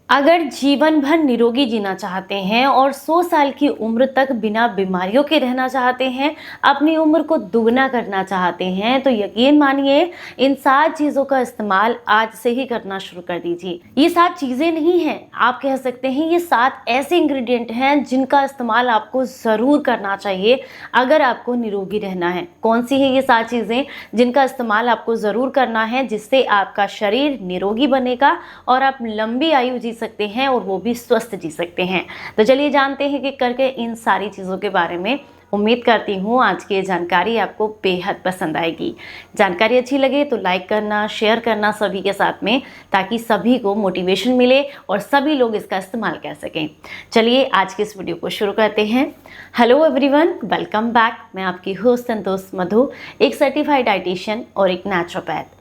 अगर जीवन भर निरोगी जीना चाहते हैं और 100 साल की उम्र तक बिना बीमारियों के रहना चाहते हैं, अपनी उम्र को दुगना करना चाहते हैं, तो यकीन मानिए इन 7 चीज़ों का इस्तेमाल आज से ही करना शुरू कर दीजिए। ये 7 चीज़ें नहीं हैं, आप कह सकते हैं ये 7 ऐसे इंग्रेडिएंट हैं जिनका इस्तेमाल आपको ज़रूर करना चाहिए अगर आपको निरोगी रहना है। कौन सी है ये 7 चीज़ें जिनका इस्तेमाल आपको ज़रूर करना है, जिससे आपका शरीर निरोगी बनेगा और आप लंबी आयु जी सकते हैं और वो भी स्वस्थ जी सकते हैं। तो चलिए जानते हैं कि करके इन सारी चीज़ों के बारे में। उम्मीद करती हूँ आज की ये जानकारी आपको बेहद पसंद आएगी। जानकारी अच्छी लगे तो लाइक करना, शेयर करना सभी के साथ में, ताकि सभी को मोटिवेशन मिले और सभी लोग इसका इस्तेमाल कर सकें। चलिए आज की इस वीडियो को शुरू करते हैं। Hello everyone, welcome back. मैं आपकी होस्ट एंड दोस्त मधु, एक सर्टिफाइड डाइटिशियन और एक नेचुरोपैथ।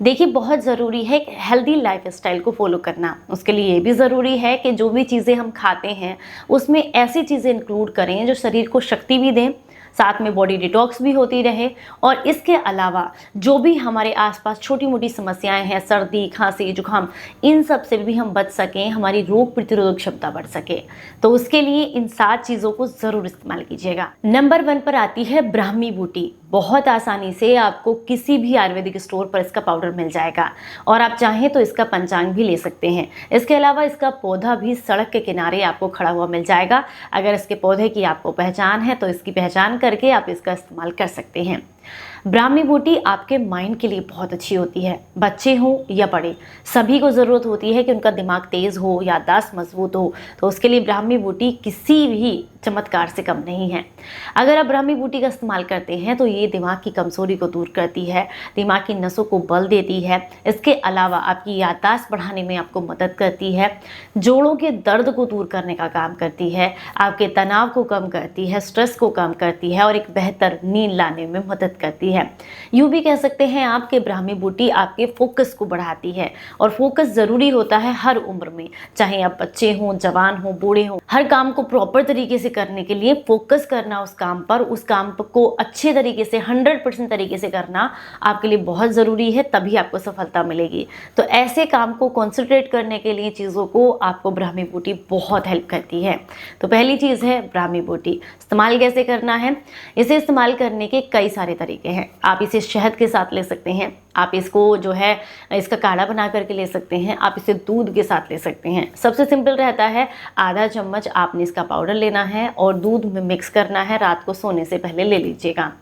देखिए, बहुत ज़रूरी है एक हेल्दी लाइफस्टाइल को फॉलो करना। उसके लिए ये भी ज़रूरी है कि जो भी चीज़ें हम खाते हैं उसमें ऐसी चीज़ें इंक्लूड करें जो शरीर को शक्ति भी दें, साथ में बॉडी डिटॉक्स भी होती रहे, और इसके अलावा जो भी हमारे आसपास छोटी मोटी समस्याएं हैं, सर्दी, खांसी, जुकाम, इन सब से भी हम बच सकें, हमारी रोग प्रतिरोधक क्षमता बढ़ सके। तो उसके लिए इन 7 चीज़ों को ज़रूर इस्तेमाल कीजिएगा। नंबर 1 पर आती है ब्राह्मी बूटी। बहुत आसानी से आपको किसी भी आयुर्वेदिक स्टोर पर इसका पाउडर मिल जाएगा और आप चाहें तो इसका पंचांग भी ले सकते हैं। इसके अलावा इसका पौधा भी सड़क के किनारे आपको खड़ा हुआ मिल जाएगा। अगर इसके पौधे की आपको पहचान है तो इसकी पहचान करके आप इसका इस्तेमाल कर सकते हैं। ब्राह्मी बूटी आपके माइंड के लिए बहुत अच्छी होती है। बच्चे हों या बड़े, सभी को ज़रूरत होती है कि उनका दिमाग तेज़ हो, याददाश्त मजबूत हो, तो उसके लिए ब्राह्मी बूटी किसी भी चमत्कार से कम नहीं है। अगर आप ब्राह्मी बूटी का इस्तेमाल करते हैं तो ये दिमाग की कमज़ोरी को दूर करती है, दिमाग की नसों को बल देती है। इसके अलावा आपकी याददाश्त बढ़ाने में आपको मदद करती है, जोड़ों के दर्द को दूर करने का काम करती है, आपके तनाव को कम करती है, स्ट्रेस को कम करती है और एक बेहतर नींद लाने में मदद करती है। यूं भी कह सकते हैं आप कि ब्राह्मी बूटी आपके फोकस को बढ़ाती है, और फोकस ज़रूरी होता है हर उम्र में, चाहे आप बच्चे हों, जवान हों, बूढ़े हों। हर काम को प्रॉपर तरीके से करने के लिए फोकस करना उस काम पर, उस काम को अच्छे तरीके से 100% तरीके से करना आपके लिए बहुत ज़रूरी है, तभी आपको सफलता मिलेगी। तो ऐसे काम को कॉन्सेंट्रेट करने के लिए चीज़ों को आपको ब्राह्मी बूटी बहुत हेल्प करती है। तो पहली चीज़ है ब्राह्मी बूटी। इस्तेमाल कैसे करना है? इसे इस्तेमाल करने के कई सारे तरीके हैं। आप इसे शहद के साथ ले सकते हैं, आप इसको जो है इसका काढ़ा बना करके ले सकते हैं, आप इसे दूध के साथ ले सकते हैं। सबसे सिंपल रहता है, आधा चम्मच आपने इसका पाउडर लेना है और दूध में मिक्स करना है। रात को सोने से पहले ले लीजिएगा।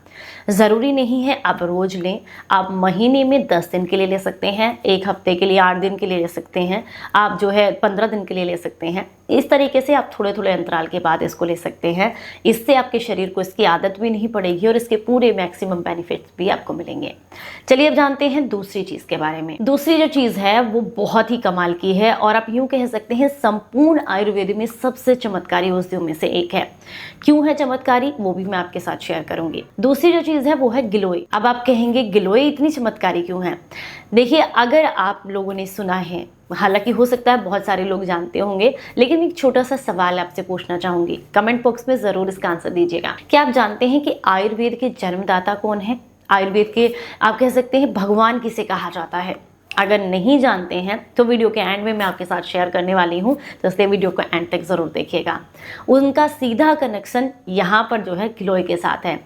ज़रूरी नहीं है आप रोज़ लें, आप महीने में 10 दिन के लिए ले सकते हैं, 1 हफ्ते के लिए, 8 दिन के लिए ले सकते हैं, आप जो है 15 दिन के लिए ले सकते हैं। इस तरीके से आप थोड़े थोड़े अंतराल के बाद इसको ले सकते हैं। इससे आपके शरीर को इसकी आदत भी नहीं पड़ेगी और इसके पूरे मैक्सिमम बेनिफिट्स भी आपको मिलेंगे। चलिए अब जानते हैं दूसरी चीज़ के बारे में। दूसरी जो चीज़ है वो बहुत ही कमाल की है और आप यूँ कह सकते हैं संपूर्ण आयुर्वेद में सबसे चमत्कारी औषधियों में से एक है। क्यों है चमत्कारी, वो भी मैं आपके साथ शेयर करूंगी। दूसरी जो चीज़ है वो है गिलोय। अब आप कहेंगे गिलोय इतनी चमत्कारी क्यों है? देखिए, अगर आप लोगों ने सुना है, हालांकि हो सकता है बहुत सारे लोग जानते होंगे, लेकिन एक छोटा सा सवाल आपसे पूछना चाहूंगी, कमेंट बॉक्स में ज़रूर इसका आंसर दीजिएगा। क्या आप जानते हैं कि आयुर्वेद के जन्मदाता कौन है? आयुर्वेद के आप कह सकते हैं भगवान किसे कहा जाता है? अगर नहीं जानते हैं तो वीडियो के एंड में मैं आपके साथ शेयर करने वाली हूँ, तो इसलिए वीडियो को एंड तक ज़रूर देखिएगा। उनका सीधा कनेक्शन यहाँ पर जो है गिलोय के साथ है।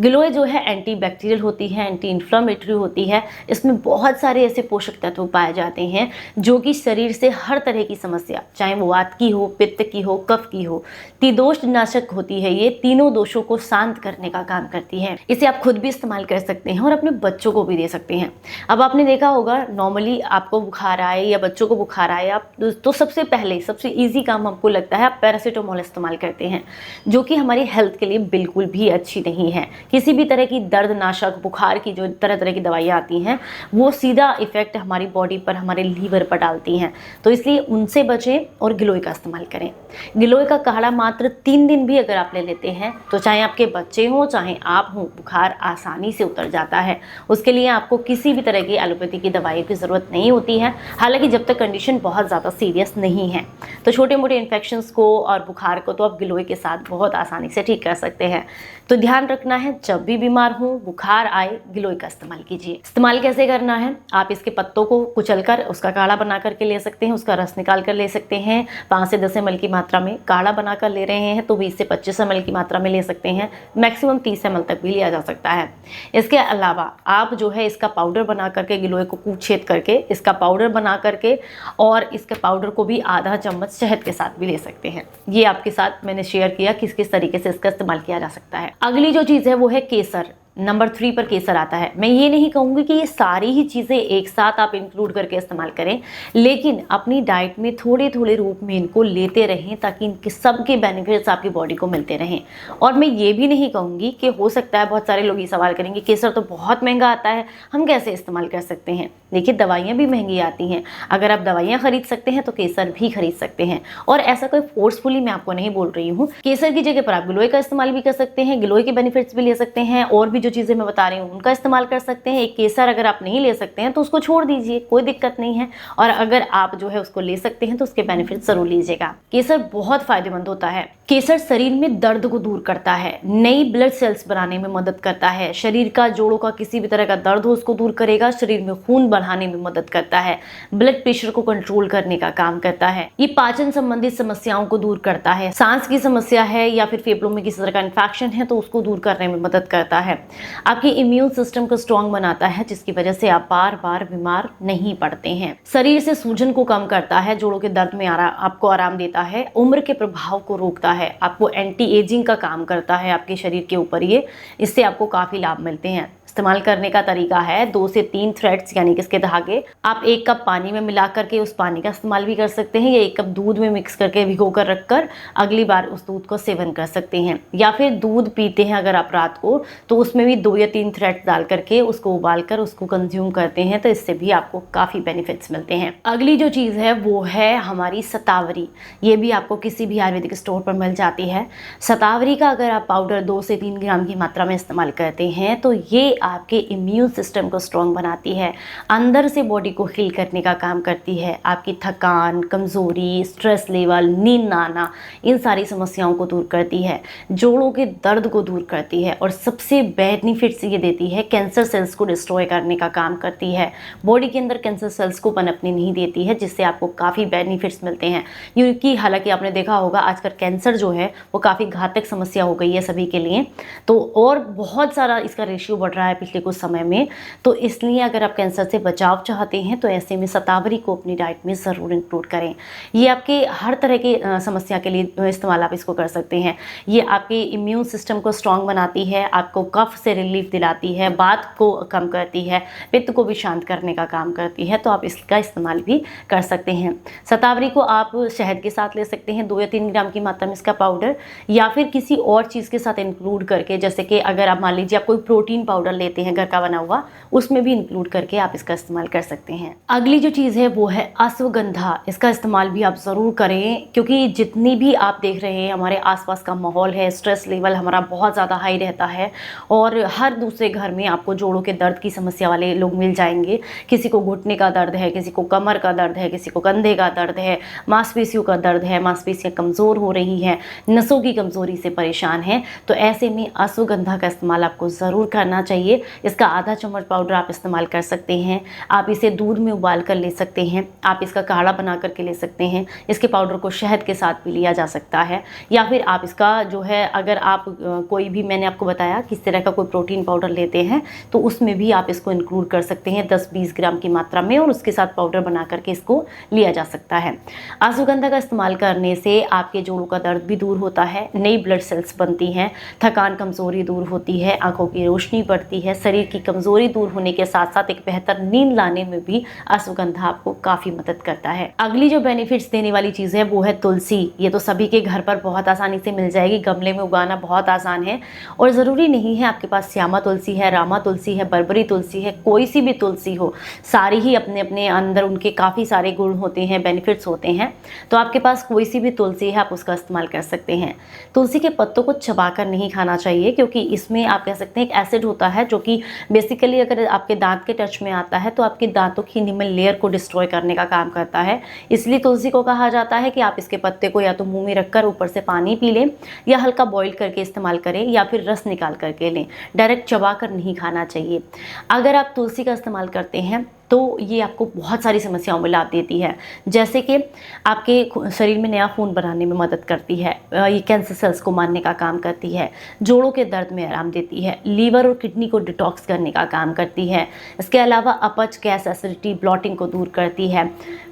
गिलोय जो है एंटी बैक्टीरियल होती है, एंटी इन्फ्लेमेटरी होती है। इसमें बहुत सारे ऐसे पोषक तत्व पाए जाते हैं जो कि शरीर से हर तरह की समस्या, चाहे वो वात की हो, पित्त की हो, कफ की हो, त्रिदोष नाशक होती है। ये तीनों दोषों को शांत करने का काम करती है। इसे आप खुद भी इस्तेमाल कर सकते हैं और अपने बच्चों को भी दे सकते हैं। अब आपने देखा होगा, नॉर्मली आपको बुखार आए या बच्चों को बुखार आए, आप तो सबसे पहले सबसे इजी काम हमको लगता है आप पैरासीटामोल इस्तेमाल करते हैं, जो कि हमारी हेल्थ के लिए बिल्कुल भी अच्छी नहीं है। किसी भी तरह की दर्दनाशक, बुखार की जो तरह तरह की दवाइयाँ आती हैं, वो सीधा इफेक्ट हमारी बॉडी पर, हमारे लीवर पर डालती हैं। तो इसलिए उनसे बचें और गिलोय का इस्तेमाल करें। गिलोय का काढ़ा मात्र 3 दिन भी अगर आप ले लेते हैं तो चाहे आपके बच्चे हों चाहे आप हों, बुखार आसानी से उतर जाता है। उसके लिए आपको किसी भी तरह की एलोपैथी की दवाई की ज़रूरत नहीं होती है, हालांकि जब तक कंडीशन बहुत ज़्यादा सीरियस नहीं है। तो छोटे मोटे इन्फेक्शंस को और बुखार को तो आप गिलोय के साथ बहुत आसानी से ठीक कर सकते हैं। तो ध्यान रखना है, जब भी बीमार हो, बुखार आए, गिलोय का इस्तेमाल कीजिए। इस्तेमाल कैसे करना है, आप इसके पत्तों को कुचलकर उसका काढ़ा बना करके ले सकते हैं, उसका रस निकाल कर ले सकते हैं। 5 से 10 ml की मात्रा में काढ़ा बनाकर ले रहे हैं तो 20 से 25 ml की मात्रा में ले सकते हैं, मैक्सिमम 30 ml तक भी लिया जा सकता है। इसके अलावा आप जो है इसका पाउडर बना करके, गिलोय को कूट छेद करके इसका पाउडर बना करके और इसके पाउडर को भी आधा चम्मच शहद के साथ भी ले सकते हैं। ये आपके साथ मैंने शेयर किया किस किस तरीके से इसका इस्तेमाल किया जा सकता है। अगली जो चीज़ है वो है केसर। नंबर 3 पर केसर आता है। मैं ये नहीं कहूँगी कि ये सारी ही चीज़ें एक साथ आप इंक्लूड करके इस्तेमाल करें, लेकिन अपनी डाइट में थोड़े थोड़े रूप में इनको लेते रहें ताकि इनके सबके बेनिफिट्स आपकी बॉडी को मिलते रहें। और मैं ये भी नहीं कहूँगी कि हो सकता है बहुत सारे लोग ये सवाल करेंगे केसर तो बहुत महंगा आता है, हम कैसे इस्तेमाल कर सकते हैं। देखिए, दवाइयाँ भी महंगी आती हैं, अगर आप दवाइयाँ खरीद सकते हैं तो केसर भी खरीद सकते हैं। और ऐसा कोई फोर्सफुली मैं आपको नहीं बोल रही हूँ, केसर की जगह पर आप गिलोय का इस्तेमाल भी कर सकते हैं, गिलोय के बेनिफिट्स भी ले सकते हैं, और भी जो चीज़ें मैं बता रही हूँ उनका इस्तेमाल कर सकते हैं। एक केसर अगर आप नहीं ले सकते हैं तो उसको छोड़ दीजिए, कोई दिक्कत नहीं है। और अगर आप जो है उसको ले सकते हैं तो उसके बेनिफिट जरूर लीजिएगा। केसर बहुत फायदेमंद होता है। केसर शरीर में दर्द को दूर करता है, नई ब्लड सेल्स बनाने में मदद करता है, शरीर का, जोड़ों का किसी भी तरह का दर्द हो उसको दूर करेगा, शरीर में खून बढ़ाने में मदद करता है, ब्लड प्रेशर को कंट्रोल करने का काम करता है, ये पाचन संबंधित समस्याओं को दूर करता है, सांस की समस्या है या फिर फेफड़ों में किसी तरह का इन्फेक्शन है तो उसको दूर करने में मदद करता है, आपके इम्यून सिस्टम को स्ट्रॉन्ग बनाता है जिसकी वजह से आप बार बार बीमार नहीं पड़ते हैं, शरीर से सूजन को कम करता है, जोड़ों के दर्द में आपको आराम देता है, उम्र के प्रभाव को रोकता है, आपको एंटी एजिंग का काम करता है आपके शरीर के ऊपर। ये इससे आपको काफी लाभ मिलते हैं। इस्तेमाल करने का तरीका है 2 से 3 थ्रेड्स यानी कि इसके धागे आप 1 कप पानी में मिला करके उस पानी का इस्तेमाल भी कर सकते हैं, या 1 कप दूध में मिक्स करके भिगो कर रखकर अगली बार उस दूध को सेवन कर सकते हैं। या फिर दूध पीते हैं अगर आप रात को तो उसमें भी 2 या 3 थ्रेड्स डाल करके उसको उबाल कर उसको कंज्यूम करते हैं तो इससे भी आपको काफ़ी बेनिफिट्स मिलते हैं। अगली जो चीज़ है वो है हमारी शतावरी। ये भी आपको किसी भी आयुर्वेदिक स्टोर पर मिल जाती है। शतावरी का अगर आप पाउडर 2 से 3 ग्राम की मात्रा में इस्तेमाल करते हैं तो ये आपके इम्यून सिस्टम को स्ट्रॉन्ग बनाती है, अंदर से बॉडी को हील करने का काम करती है, आपकी थकान, कमज़ोरी, स्ट्रेस लेवल, नींद ना आना, इन सारी समस्याओं को दूर करती है, जोड़ों के दर्द को दूर करती है और सबसे बेनिफिट्स ये देती है, कैंसर सेल्स को डिस्ट्रॉय करने का काम करती है, बॉडी के अंदर कैंसर सेल्स को पनपने नहीं देती है, जिससे आपको काफ़ी बेनिफिट्स मिलते हैं। क्योंकि हालांकि आपने देखा होगा आजकल कैंसर जो है वो काफ़ी घातक समस्या हो गई है सभी के लिए, तो और बहुत सारा इसका रेशियो बढ़ रहा है पिछले कुछ समय में। तो इसलिए अगर आप कैंसर से बचाव चाहते हैं तो ऐसे में शतावरी को अपनी डाइट में ज़रूर इंक्लूड करें। ये आपके हर तरह के समस्या के लिए इस्तेमाल आप इसको कर सकते हैं। ये आपके इम्यून सिस्टम को स्ट्रॉन्ग बनाती है, आपको कफ से रिलीफ दिलाती है, बात को कम करती है, पित्त को भी शांत करने का काम करती है, तो आप इसका इस्तेमाल भी कर सकते हैं। शतावरी को आप शहद के साथ ले सकते हैं, 2 या 3 ग्राम की मात्रा में इसका पाउडर, या फिर किसी और चीज़ के साथ इंक्लूड करके, जैसे कि अगर आप मान लीजिए आप कोई प्रोटीन पाउडर लेते हैं घर का बना हुआ, उसमें भी इंक्लूड करके आप इसका इस्तेमाल कर सकते हैं। अगली जो चीज़ है वो है अश्वगंधा। इसका इस्तेमाल भी आप ज़रूर करें, क्योंकि जितनी भी आप देख रहे हैं हमारे आसपास का माहौल है, स्ट्रेस लेवल हमारा बहुत ज़्यादा हाई रहता है और हर दूसरे घर में आपको जोड़ों के दर्द की समस्या वाले लोग मिल जाएंगे। किसी को घुटने का दर्द है, किसी को कमर का दर्द है, किसी को कंधे का दर्द है, मांसपेशियों का दर्द है, मांसपेशियाँ कमज़ोर हो रही हैं, नसों की कमज़ोरी से परेशान हैं, तो ऐसे में अश्वगंधा का इस्तेमाल आपको ज़रूर करना चाहिए। इसका आधा चम्मच पाउडर आप इस्तेमाल कर सकते हैं। आप इसे दूध में उबाल कर ले सकते हैं, आप इसका काढ़ा बना करके ले सकते हैं। इसके पाउडर को शहद के साथ भी लिया जा सकता है, या फिर आप इसका जो है अगर आप कोई भी, मैंने आपको बताया किस तरह का कोई प्रोटीन पाउडर लेते हैं तो उसमें भी आप इसको इंक्लूड कर सकते हैं 10-20 ग्राम की मात्रा में, और उसके साथ पाउडर बना करके इसको लिया जा सकता है। अश्वगंधा का इस्तेमाल करने से आपके जोड़ों का दर्द भी दूर होता है, नई ब्लड सेल्स बनती हैं, थकान कमज़ोरी दूर होती है, आंखों की रोशनी बढ़ती है, शरीर की कमज़ोरी दूर होने के साथ साथ एक बेहतर नींद लाने में भी अश्वगंधा आपको काफ़ी मदद करता है। अगली जो बेनिफिट्स देने वाली चीज़ है वो है तुलसी। ये तो सभी के घर पर बहुत आसानी से मिल जाएगी, गमले में उगाना बहुत आसान है, और ज़रूरी नहीं है आपके पास श्यामा तुलसी है, रामा तुलसी है, बरबरी तुलसी है, कोई सी भी तुलसी हो, सारी ही अपने अपने अंदर उनके काफ़ी सारे गुण होते हैं, बेनिफिट्स होते हैं। तो आपके पास कोई सी भी तुलसी है आप उसका इस्तेमाल कर सकते हैं। तुलसी के पत्तों को चबाकर नहीं खाना चाहिए, क्योंकि इसमें आप कह सकते हैं एक एसिड होता है है, जो कि बेसिकली अगर आपके दांत के टच में आता है तो आपके दांतों की इनेमल लेयर को डिस्ट्रॉय करने का काम करता है। इसलिए तुलसी को कहा जाता है कि आप इसके पत्ते को या तो मुंह में रखकर ऊपर से पानी पी लें या हल्का बॉईल करके इस्तेमाल करें या फिर रस निकाल करके लें। डायरेक्ट चबा कर नहीं खाना चाहिए। अगर आप तुलसी का इस्तेमाल करते हैं तो ये आपको बहुत सारी समस्याओं में लाभ देती है, जैसे कि आपके शरीर में नया खून बनाने में मदद करती है, ये कैंसर सेल्स को मारने का काम करती है, जोड़ों के दर्द में आराम देती है, लीवर और किडनी को डिटॉक्स करने का काम करती है। इसके अलावा अपच, गैस, एसिडिटी, ब्लॉटिंग को दूर करती है,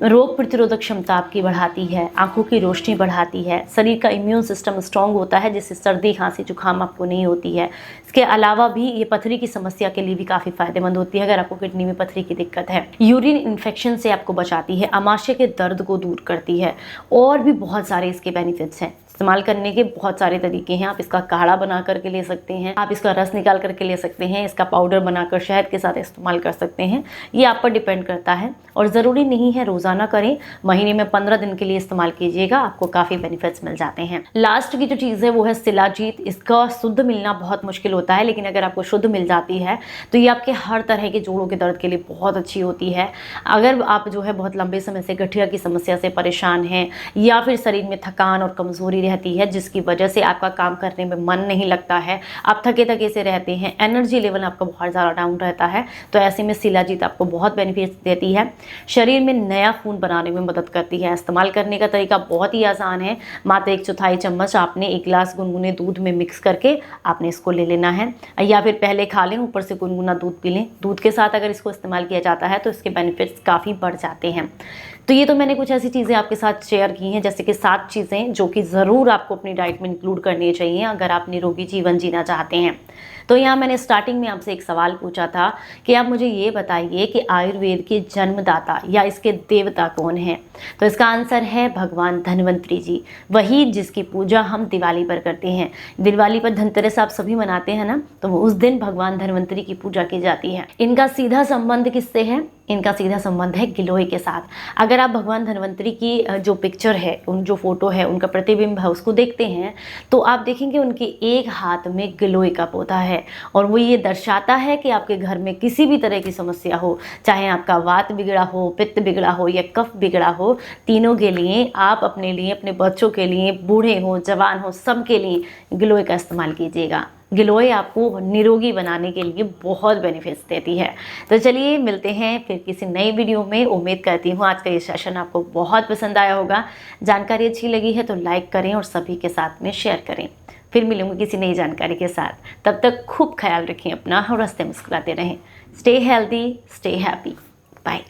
रोग प्रतिरोधक क्षमता आपकी बढ़ाती है, आंखों की रोशनी बढ़ाती है, शरीर का इम्यून सिस्टम स्ट्रांग होता है जिससे सर्दी, खांसी, जुकाम आपको नहीं होती है। इसके अलावा भी ये पथरी की समस्या के लिए भी काफ़ी फायदेमंद होती है अगर आपको किडनी में पथरी की दिक्कत है। यूरिन इन्फेक्शन से आपको बचाती है, आमाशय के दर्द को दूर करती है और भी बहुत सारे इसके बेनिफिट्स हैं। इस्तेमाल करने के बहुत सारे तरीके हैं। आप इसका काढ़ा बना करके ले सकते हैं, आप इसका रस निकाल करके ले सकते हैं, इसका पाउडर बनाकर शहद के साथ इस्तेमाल कर सकते हैं। ये आप पर डिपेंड करता है और ज़रूरी नहीं है रोज़ाना करें, महीने में 15 दिन के लिए इस्तेमाल कीजिएगा, आपको काफ़ी बेनिफिट्स मिल जाते हैं। लास्ट की जो चीज़ है वो है शिलाजीत। इसका शुद्ध मिलना बहुत मुश्किल होता है, लेकिन अगर आपको शुद्ध मिल जाती है तो ये आपके हर तरह के जोड़ों के दर्द के लिए बहुत अच्छी होती है। अगर आप जो है बहुत लंबे समय से गठिया की समस्या से परेशान हैं या फिर शरीर में थकान और कमज़ोरी रहती है जिसकी वजह से आपका काम करने में मन नहीं लगता है, आप थके थके से रहते हैं, एनर्जी लेवल आपका बहुत ज़्यादा डाउन रहता है, तो ऐसे में शिलाजीत आपको बहुत बेनिफिट्स देती है। शरीर में नया खून बनाने में मदद करती है। इस्तेमाल करने का तरीका बहुत ही आसान है। मात्र 1/4 चम्मच आपने 1 गिलास गुनगुने दूध में मिक्स करके आपने इसको ले लेना है, या फिर पहले खा लें ऊपर से गुनगुना दूध पी लें। दूध के साथ अगर इसको इस्तेमाल किया जाता है तो इसके बेनिफिट्स काफ़ी बढ़ जाते हैं। तो ये तो मैंने कुछ ऐसी चीज़ें आपके साथ शेयर की हैं, जैसे कि 7 चीज़ें जो कि ज़रूर आपको अपनी डाइट में इंक्लूड करनी चाहिए अगर आप निरोगी जीवन जीना चाहते हैं। तो यहाँ मैंने स्टार्टिंग में आपसे एक सवाल पूछा था कि आप मुझे ये बताइए कि आयुर्वेद के जन्मदाता या इसके देवता कौन है। तो इसका आंसर है भगवान धन्वंतरी जी, वही जिसकी पूजा हम दिवाली पर करते हैं। दिवाली पर धनतेरस आप सभी मनाते हैं ना, तो उस दिन भगवान धन्वंतरी की पूजा की जाती है। इनका सीधा संबंध किससे है? इनका सीधा संबंध है गिलोय के साथ। अगर आप भगवान धन्वंतरी की जो पिक्चर है, उन जो फोटो है, उनका प्रतिबिंब है, उसको देखते हैं तो आप देखेंगे उनके एक हाथ में गिलोय का पौधा है और वो ये दर्शाता है कि आपके घर में किसी भी तरह की समस्या हो, चाहे आपका वात बिगड़ा हो, पित्त बिगड़ा हो या कफ बिगड़ा हो, तीनों के लिए आप अपने लिए, अपने बच्चों के लिए, बूढ़े हो, जवान हो, सबके लिए गिलोय का इस्तेमाल कीजिएगा। गिलोय आपको निरोगी बनाने के लिए बहुत बेनिफिट्स देती है। तो चलिए मिलते हैं फिर किसी नई वीडियो में। उम्मीद करती हूँ आज का ये सेशन आपको बहुत पसंद आया होगा। जानकारी अच्छी लगी है तो लाइक करें और सभी के साथ में शेयर करें। फिर मिलूंगी किसी नई जानकारी के साथ। तब तक खूब ख्याल रखें अपना और हंसते मुस्कुराते रहें। Stay healthy, stay happy. Bye.